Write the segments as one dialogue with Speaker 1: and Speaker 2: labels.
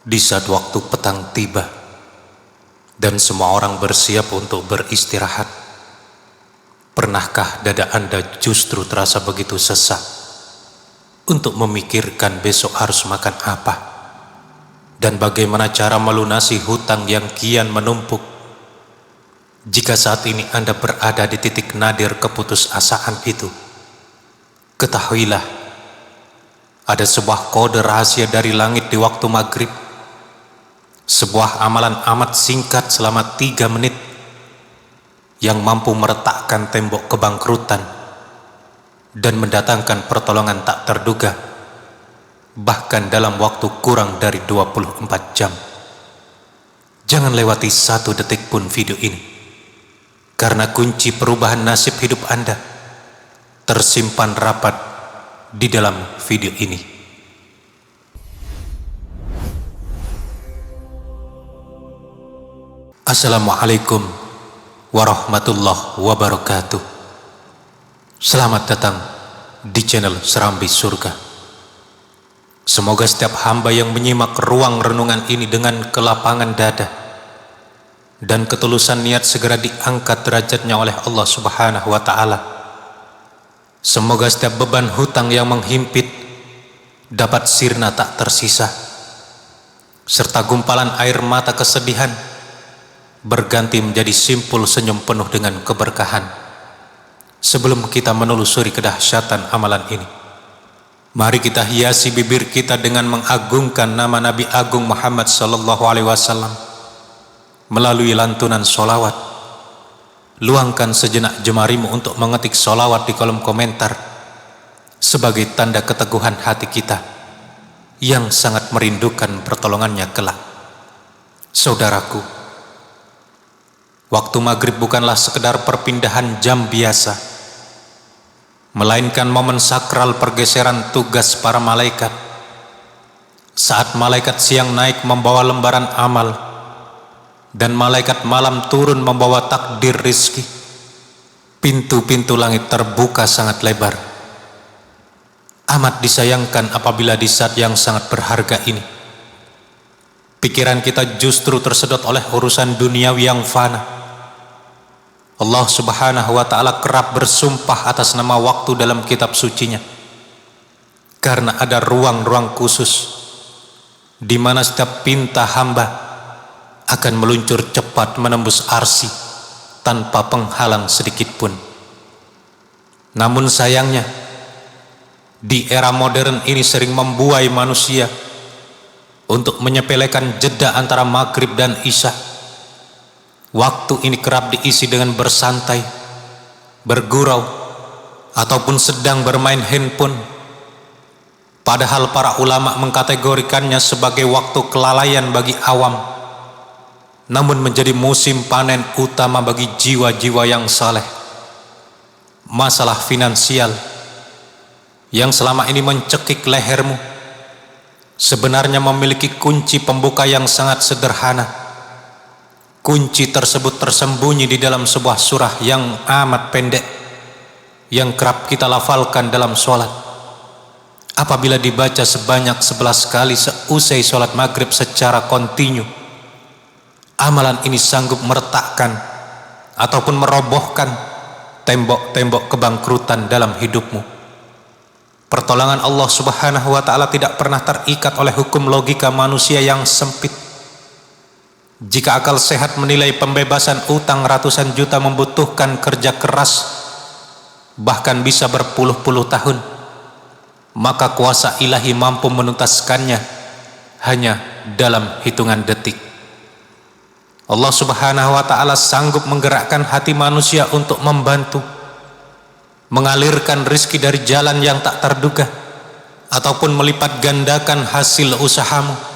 Speaker 1: Di saat waktu petang tiba dan semua orang bersiap untuk beristirahat, pernahkah dada Anda justru terasa begitu sesak untuk memikirkan besok harus makan apa dan bagaimana cara melunasi hutang yang kian menumpuk? Jika saat ini Anda berada di titik nadir keputusasaan itu, ketahuilah ada sebuah kode rahasia dari langit di waktu maghrib, sebuah amalan amat singkat selama 3 menit yang mampu meretakkan tembok kebangkrutan dan mendatangkan pertolongan tak terduga, bahkan dalam waktu kurang dari 24 jam. Jangan lewati 1 detik pun video ini, karena kunci perubahan nasib hidup Anda tersimpan rapat di dalam video ini. Assalamualaikum warahmatullahi wabarakatuh. Selamat datang di channel Serambi Surga. Semoga setiap hamba yang menyimak ruang renungan ini dengan kelapangan dada dan ketulusan niat segera diangkat derajatnya oleh Allah Subhanahu wa Ta'ala. Semoga setiap beban hutang yang menghimpit dapat sirna tak tersisa, serta gumpalan air mata kesedihan berganti menjadi simpul senyum penuh dengan keberkahan. Sebelum kita menelusuri kedahsyatan amalan ini, mari kita hiasi bibir kita dengan mengagungkan nama Nabi Agung Muhammad sallallahu alaihi wasallam melalui lantunan sholawat. Luangkan sejenak jemarimu untuk mengetik sholawat di kolom komentar sebagai tanda keteguhan hati kita yang sangat merindukan pertolongannya kelak. Saudaraku, waktu maghrib bukanlah sekedar perpindahan jam biasa, melainkan momen sakral pergeseran tugas para malaikat. Saat malaikat siang naik membawa lembaran amal dan malaikat malam turun membawa takdir rizki, pintu-pintu langit terbuka sangat lebar. Amat disayangkan apabila di saat yang sangat berharga ini, pikiran kita justru tersedot oleh urusan duniawi yang fana. Allah Subhanahu wa Ta'ala kerap bersumpah atas nama waktu dalam kitab sucinya, karena ada ruang-ruang khusus di mana setiap pinta hamba akan meluncur cepat menembus arsy tanpa penghalang sedikit pun. Namun sayangnya, di era modern ini sering membuai manusia untuk menyepelekan jeda antara maghrib dan isya. Waktu ini kerap diisi dengan bersantai, bergurau, ataupun sedang bermain handphone. Padahal para ulama mengkategorikannya sebagai waktu kelalaian bagi awam, namun menjadi musim panen utama bagi jiwa-jiwa yang saleh. Masalah finansial yang selama ini mencekik lehermu sebenarnya memiliki kunci pembuka yang sangat sederhana. Kunci tersebut tersembunyi di dalam sebuah surah yang amat pendek yang kerap kita lafalkan dalam sholat. Apabila dibaca sebanyak 11 kali seusai sholat maghrib secara kontinu, amalan ini sanggup meretakkan ataupun merobohkan tembok-tembok kebangkrutan dalam hidupmu. Pertolongan Allah Subhanahu wa Ta'ala tidak pernah terikat oleh hukum logika manusia yang sempit. Jika akal sehat menilai pembebasan utang ratusan juta membutuhkan kerja keras, bahkan bisa berpuluh-puluh tahun, maka kuasa ilahi mampu menuntaskannya hanya dalam hitungan detik. Allah Subhanahu wa Ta'ala sanggup menggerakkan hati manusia untuk membantu mengalirkan rizki dari jalan yang tak terduga, ataupun melipat gandakan hasil usahamu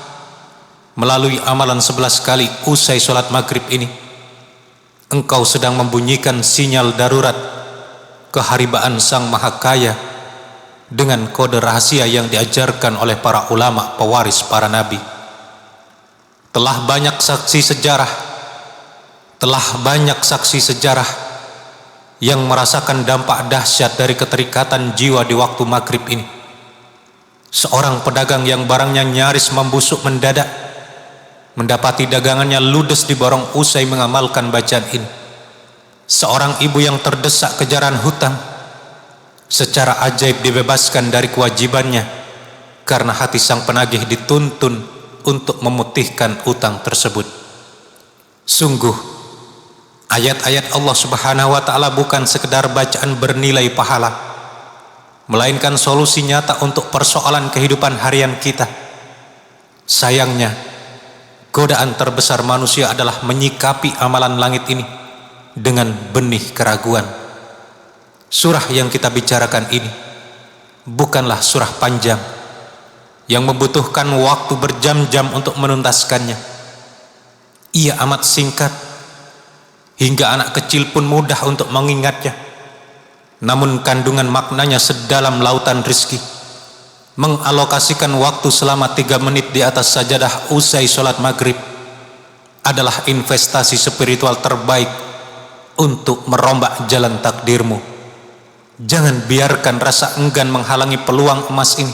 Speaker 1: melalui amalan 11 kali usai sholat maghrib ini. Engkau sedang membunyikan sinyal darurat keharibaan Sang Maha Kaya dengan kode rahasia yang diajarkan oleh para ulama pewaris para nabi. Telah banyak saksi sejarah yang merasakan dampak dahsyat dari keterikatan jiwa di waktu maghrib ini. Seorang pedagang yang barangnya nyaris membusuk mendadak mendapati dagangannya ludes diborong usai mengamalkan bacaan ini. Seorang ibu yang terdesak kejaran hutang secara ajaib dibebaskan dari kewajibannya karena hati sang penagih dituntun untuk memutihkan utang tersebut. Sungguh, ayat-ayat Allah Subhanahu wa Ta'ala bukan sekedar bacaan bernilai pahala, melainkan solusi nyata untuk persoalan kehidupan harian kita. Sayangnya, godaan terbesar manusia adalah menyikapi amalan langit ini dengan benih keraguan. Surah yang kita bicarakan ini bukanlah surah panjang yang membutuhkan waktu berjam-jam untuk menuntaskannya. Ia amat singkat hingga anak kecil pun mudah untuk mengingatnya. Namun kandungan maknanya sedalam lautan rizki. Mengalokasikan waktu selama 3 menit di atas sajadah usai sholat maghrib adalah investasi spiritual terbaik untuk merombak jalan takdirmu. Jangan biarkan rasa enggan menghalangi peluang emas ini.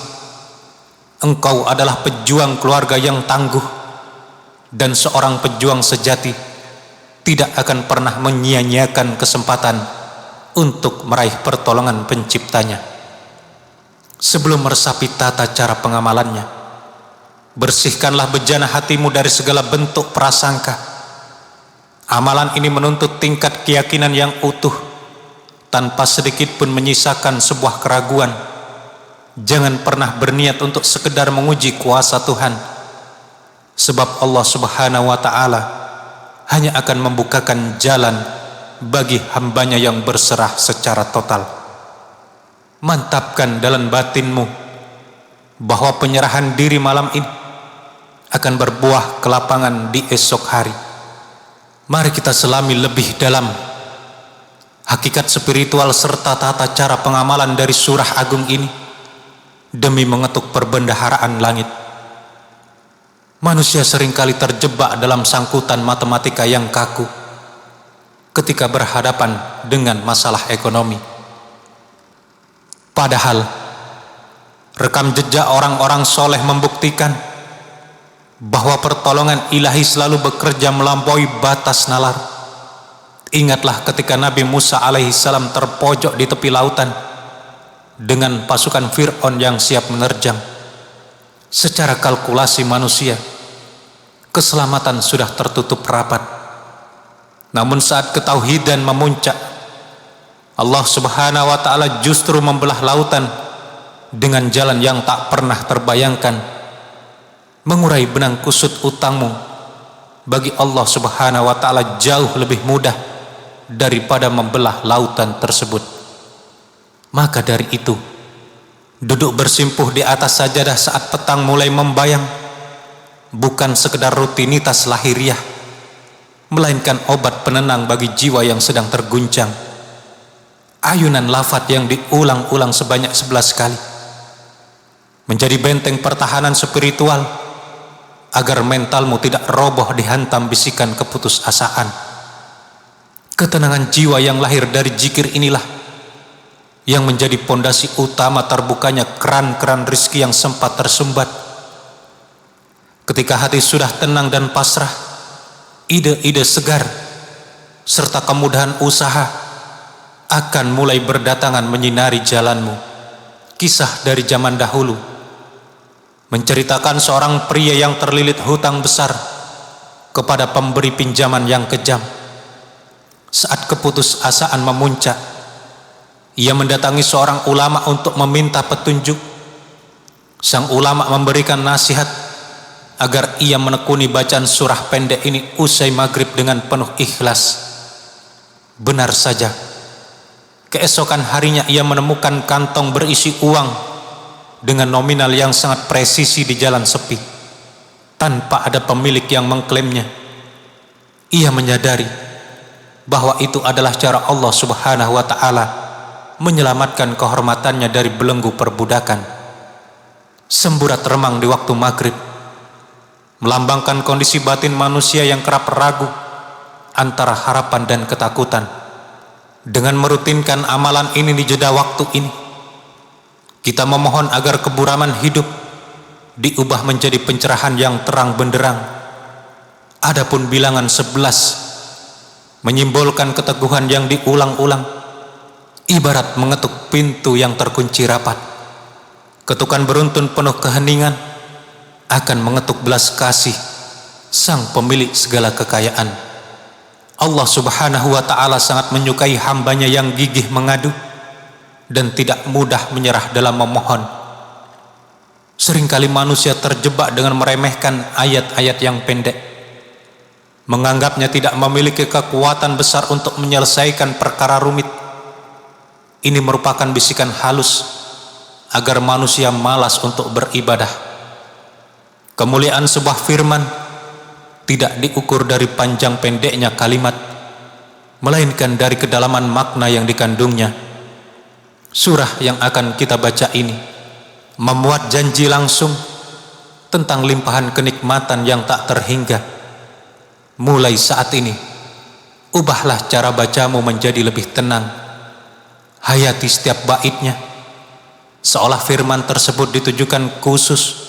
Speaker 1: Engkau adalah pejuang keluarga yang tangguh, dan seorang pejuang sejati tidak akan pernah menyia-nyiakan kesempatan untuk meraih pertolongan penciptanya. Sebelum meresapi tata cara pengamalannya, bersihkanlah bejana hatimu dari segala bentuk prasangka. Amalan ini menuntut tingkat keyakinan yang utuh, tanpa sedikit pun menyisakan sebuah keraguan. Jangan pernah berniat untuk sekedar menguji kuasa Tuhan, sebab Allah Subhanahu wa Ta'ala hanya akan membukakan jalan bagi hambanya yang berserah secara total. Mantapkan dalam batinmu bahwa penyerahan diri malam ini akan berbuah kelapangan di esok hari. Mari kita selami lebih dalam hakikat spiritual serta tata cara pengamalan dari surah agung ini demi mengetuk perbendaharaan langit. Manusia seringkali terjebak dalam sangkutan matematika yang kaku ketika berhadapan dengan masalah ekonomi. Padahal rekam jejak orang-orang soleh membuktikan bahwa pertolongan ilahi selalu bekerja melampaui batas nalar. Ingatlah ketika Nabi Musa alaihissalam terpojok di tepi lautan dengan pasukan Fir'aun yang siap menerjang. Secara kalkulasi manusia, keselamatan sudah tertutup rapat. Namun saat ketauhidan memuncak, Allah Subhanahu wa Ta'ala justru membelah lautan dengan jalan yang tak pernah terbayangkan. Mengurai benang kusut utangmu bagi Allah Subhanahu wa Ta'ala jauh lebih mudah daripada membelah lautan tersebut. Maka dari itu, duduk bersimpuh di atas sajadah saat petang mulai membayang bukan sekedar rutinitas lahiriah, melainkan obat penenang bagi jiwa yang sedang terguncang. Ayunan lafaz yang diulang-ulang sebanyak 11 kali menjadi benteng pertahanan spiritual agar mentalmu tidak roboh dihantam bisikan keputusasaan. Ketenangan jiwa yang lahir dari zikir inilah yang menjadi pondasi utama terbukanya keran-keran rizki yang sempat tersumbat. Ketika hati sudah tenang dan pasrah, ide-ide segar serta kemudahan usaha akan mulai berdatangan menyinari jalanmu. Kisah dari zaman dahulu menceritakan seorang pria yang terlilit hutang besar kepada pemberi pinjaman yang kejam. Saat keputusasaan memuncak, ia mendatangi seorang ulama untuk meminta petunjuk. Sang ulama memberikan nasihat agar ia menekuni bacaan surah pendek ini usai maghrib dengan penuh ikhlas. Benar saja, keesokan harinya ia menemukan kantong berisi uang dengan nominal yang sangat presisi di jalan sepi, tanpa ada pemilik yang mengklaimnya. Ia menyadari bahwa itu adalah cara Allah Subhanahu wa Ta'ala menyelamatkan kehormatannya dari belenggu perbudakan. Semburat remang di waktu maghrib melambangkan kondisi batin manusia yang kerap ragu antara harapan dan ketakutan. Dengan merutinkan amalan ini di jeda waktu ini, kita memohon agar keburaman hidup diubah menjadi pencerahan yang terang benderang Adapun bilangan 11 menyimbolkan keteguhan yang diulang-ulang, ibarat mengetuk pintu yang terkunci rapat. Ketukan beruntun penuh keheningan akan mengetuk belas kasih sang pemilik segala kekayaan. Allah subhanahu wa ta'ala sangat menyukai hambanya yang gigih mengadu dan tidak mudah menyerah dalam memohon. Seringkali manusia terjebak dengan meremehkan ayat-ayat yang pendek, menganggapnya tidak memiliki kekuatan besar untuk menyelesaikan perkara rumit. Ini merupakan bisikan halus agar manusia malas untuk beribadah. Kemuliaan sebuah firman tidak diukur dari panjang pendeknya kalimat, melainkan dari kedalaman makna yang dikandungnya. Surah yang akan kita baca ini memuat janji langsung tentang limpahan kenikmatan yang tak terhingga. Mulai saat ini, ubahlah cara bacamu menjadi lebih tenang. Hayati setiap baitnya, seolah firman tersebut ditujukan khusus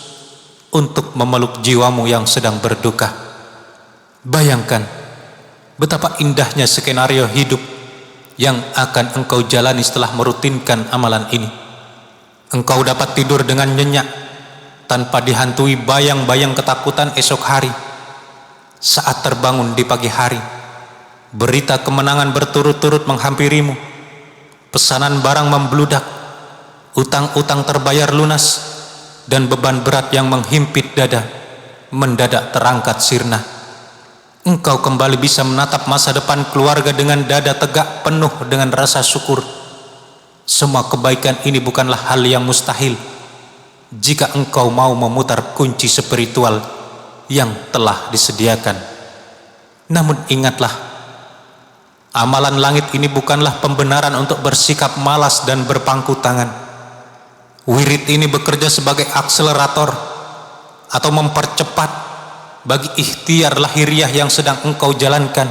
Speaker 1: untuk memeluk jiwamu yang sedang berduka. Bayangkan betapa indahnya skenario hidup yang akan engkau jalani setelah merutinkan amalan ini. Engkau dapat tidur dengan nyenyak tanpa dihantui bayang-bayang ketakutan esok hari. Saat terbangun di pagi hari, berita kemenangan berturut-turut menghampirimu, pesanan barang membludak, utang-utang terbayar lunas, dan beban berat yang menghimpit dada mendadak terangkat sirna. Engkau kembali bisa menatap masa depan keluarga dengan dada tegak penuh dengan rasa syukur. Semua kebaikan ini bukanlah hal yang mustahil jika engkau mau memutar kunci spiritual yang telah disediakan. Namun ingatlah, amalan langit ini bukanlah pembenaran untuk bersikap malas dan berpangku tangan. Wirid ini bekerja sebagai akselerator atau mempercepat bagi ikhtiar lahiriah yang sedang engkau jalankan.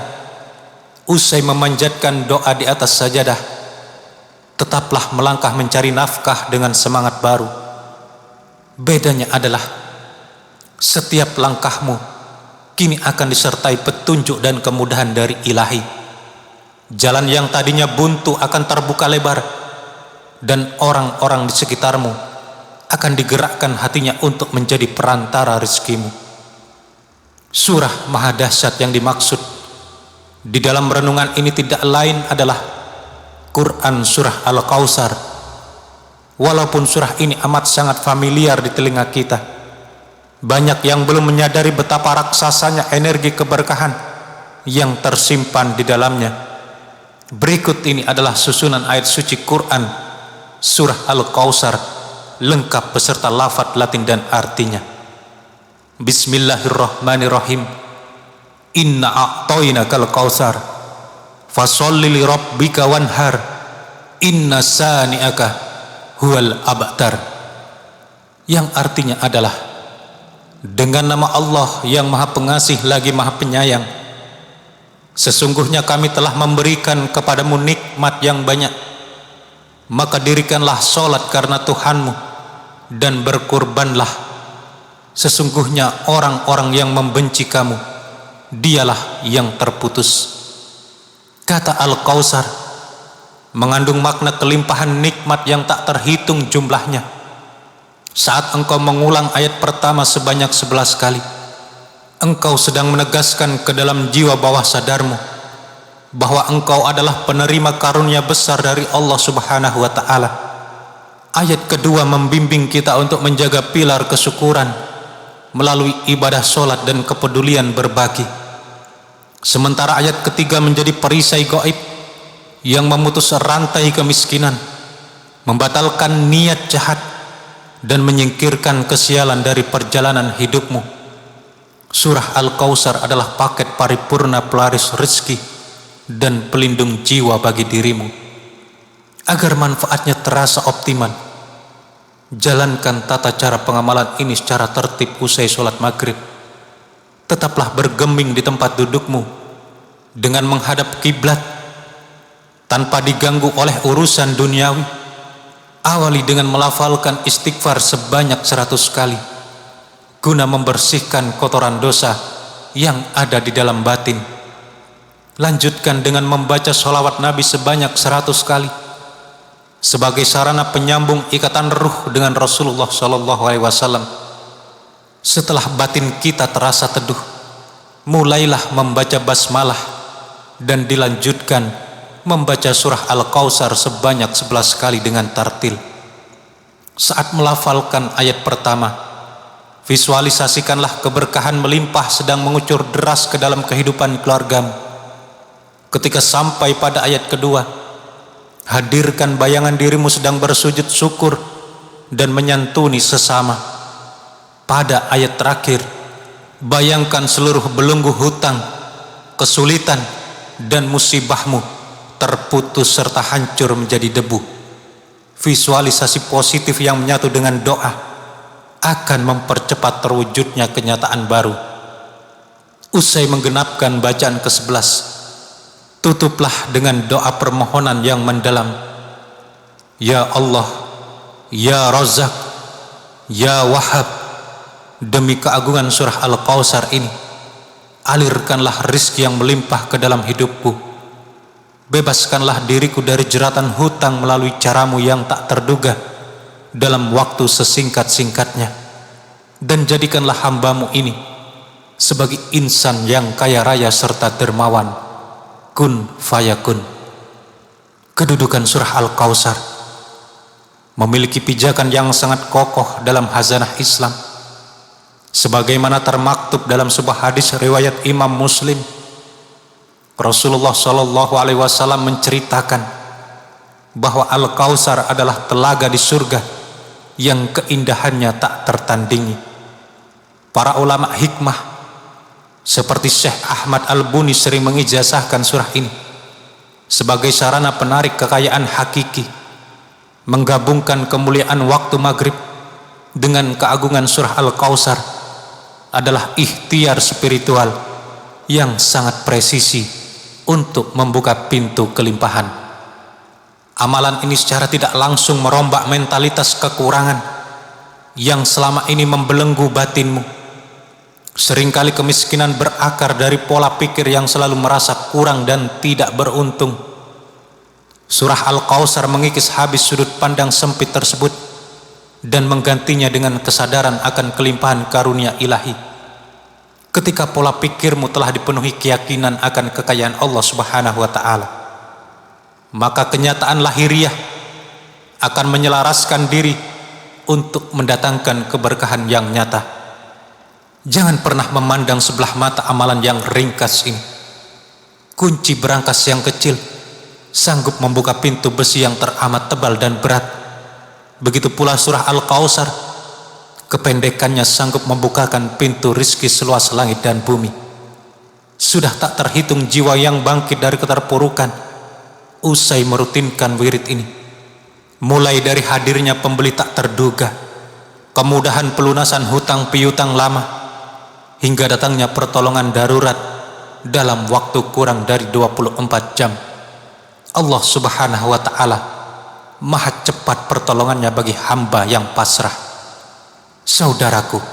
Speaker 1: Usai memanjatkan doa di atas sajadah, tetaplah melangkah mencari nafkah dengan semangat baru. Bedanya adalah setiap langkahmu kini akan disertai petunjuk dan kemudahan dari Ilahi. Jalan yang tadinya buntu akan terbuka lebar, dan orang-orang di sekitarmu akan digerakkan hatinya untuk menjadi perantara rezekimu. Surah maha dahsyat yang dimaksud di dalam renungan ini tidak lain adalah Quran surah Al-Kautsar. Walaupun surah ini amat sangat familiar di telinga kita, banyak yang belum menyadari betapa raksasanya energi keberkahan yang tersimpan di dalamnya. Berikut ini adalah susunan ayat suci Quran surah Al-Kautsar lengkap beserta lafadz Latin dan artinya. Bismillahirrahmanirrahim. Inna a'tainakal kautsar fasholli li rabbika wanhar inna sani'aka huwal abtar. Yang artinya adalah, dengan nama Allah yang maha pengasih lagi maha penyayang, sesungguhnya kami telah memberikan kepadamu nikmat yang banyak, maka dirikanlah sholat karena Tuhanmu dan berkurbanlah. Sesungguhnya orang-orang yang membenci kamu, dialah yang terputus. Kata Al-Kautsar mengandung makna kelimpahan nikmat yang tak terhitung jumlahnya. Saat engkau mengulang ayat pertama sebanyak 11 kali, engkau sedang menegaskan ke dalam jiwa bawah sadarmu bahwa engkau adalah penerima karunia besar dari Allah Subhanahu wa ta'ala. Ayat kedua membimbing kita untuk menjaga pilar kesyukuran melalui ibadah sholat dan kepedulian berbagi. Sementara ayat ketiga menjadi perisai gaib yang memutus rantai kemiskinan, membatalkan niat jahat, dan menyingkirkan kesialan dari perjalanan hidupmu. Surah Al-Kautsar adalah paket paripurna pelaris rezeki dan pelindung jiwa bagi dirimu. Agar manfaatnya terasa optimal, jalankan tata cara pengamalan ini secara tertib usai sholat maghrib. Tetaplah bergeming di tempat dudukmu dengan menghadap kiblat tanpa diganggu oleh urusan duniawi. Awali dengan melafalkan istighfar sebanyak 100 kali guna membersihkan kotoran dosa yang ada di dalam batin. Lanjutkan dengan membaca sholawat Nabi sebanyak 100 kali sebagai sarana penyambung ikatan ruh dengan Rasulullah SAW. Setelah batin kita terasa teduh, mulailah membaca basmalah dan dilanjutkan membaca surah Al-Kautsar sebanyak 11 kali dengan tartil. Saat melafalkan ayat pertama, visualisasikanlah keberkahan melimpah sedang mengucur deras ke dalam kehidupan keluargamu. Ketika sampai pada ayat kedua, hadirkan bayangan dirimu sedang bersujud syukur dan menyantuni sesama. Pada ayat terakhir, bayangkan seluruh belenggu hutang, kesulitan dan musibahmu terputus serta hancur menjadi debu. Visualisasi positif yang menyatu dengan doa akan mempercepat terwujudnya kenyataan baru. Usai menggenapkan bacaan ke-11, tutuplah dengan doa permohonan yang mendalam. Ya Allah, Ya Razzaq, Ya Wahhab, demi keagungan surah Al-Kautsar ini, alirkanlah rizki yang melimpah ke dalam hidupku. Bebaskanlah diriku dari jeratan hutang melalui caramu yang tak terduga dalam waktu sesingkat-singkatnya, dan jadikanlah hambamu ini sebagai insan yang kaya raya serta dermawan. Kun fayakun. Kedudukan surah Al-Kautsar memiliki pijakan yang sangat kokoh dalam hazanah Islam, sebagaimana termaktub dalam sebuah hadis riwayat Imam Muslim. Rasulullah SAW menceritakan bahwa Al-Kautsar adalah telaga di surga yang keindahannya tak tertandingi. Para ulama hikmah seperti Syekh Ahmad Al-Buni sering mengijazahkan surah ini sebagai sarana penarik kekayaan hakiki, menggabungkan kemuliaan waktu maghrib dengan keagungan surah Al-Kautsar adalah ikhtiar spiritual yang sangat presisi untuk membuka pintu kelimpahan. Amalan ini secara tidak langsung merombak mentalitas kekurangan yang selama ini membelenggu batinmu. Seringkali kemiskinan berakar dari pola pikir yang selalu merasa kurang dan tidak beruntung. Surah Al-Kautsar mengikis habis sudut pandang sempit tersebut dan menggantinya dengan kesadaran akan kelimpahan karunia ilahi. Ketika pola pikirmu telah dipenuhi keyakinan akan kekayaan Allah Subhanahu wa Ta'ala, maka kenyataan lahiriah akan menyelaraskan diri untuk mendatangkan keberkahan yang nyata. Jangan pernah memandang sebelah mata amalan yang ringkas ini. Kunci berangkas yang kecil sanggup membuka pintu besi yang teramat tebal dan berat. Begitu pula surah Al-Kautsar, kependekannya sanggup membukakan pintu rizki seluas langit dan bumi. Sudah tak terhitung jiwa yang bangkit dari keterpurukan usai merutinkan wirid ini, mulai dari hadirnya pembeli tak terduga, kemudahan pelunasan hutang piutang lama, hingga datangnya pertolongan darurat dalam waktu kurang dari 24 jam. Allah Subhanahu wa Ta'ala maha cepat pertolongannya bagi hamba yang pasrah. Saudaraku,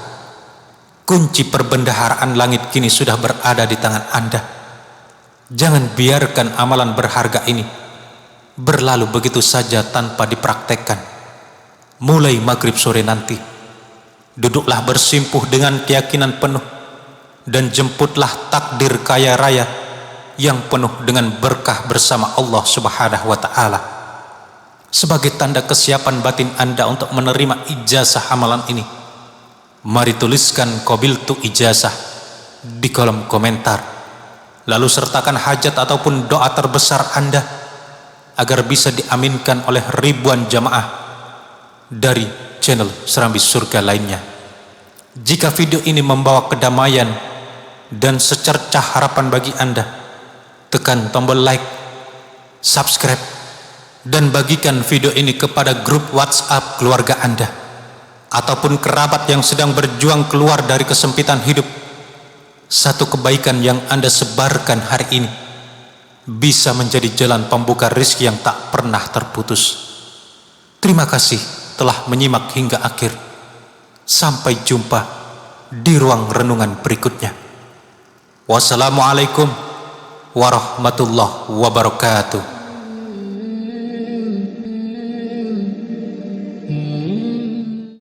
Speaker 1: kunci perbendaharaan langit kini sudah berada di tangan Anda. Jangan biarkan amalan berharga ini berlalu begitu saja tanpa dipraktekkan. Mulai maghrib sore nanti, duduklah bersimpuh dengan keyakinan penuh dan jemputlah takdir kaya raya yang penuh dengan berkah bersama Allah Subhanahu wa Ta'ala. Sebagai tanda kesiapan batin Anda untuk menerima ijazah amalan ini, mari tuliskan qabiltu ijazah di kolom komentar, lalu sertakan hajat ataupun doa terbesar Anda agar bisa diaminkan oleh ribuan jamaah dari channel Serambi Surga lainnya. Jika video ini membawa kedamaian dan secercah harapan bagi Anda, tekan tombol like, subscribe, dan bagikan video ini kepada grup WhatsApp keluarga Anda ataupun kerabat yang sedang berjuang keluar dari kesempitan hidup. Satu kebaikan yang Anda sebarkan hari ini bisa menjadi jalan pembuka rezeki yang tak pernah terputus. Terima kasih telah menyimak hingga akhir. Sampai jumpa di ruang renungan berikutnya. Wassalamualaikum warahmatullahi wabarakatuh.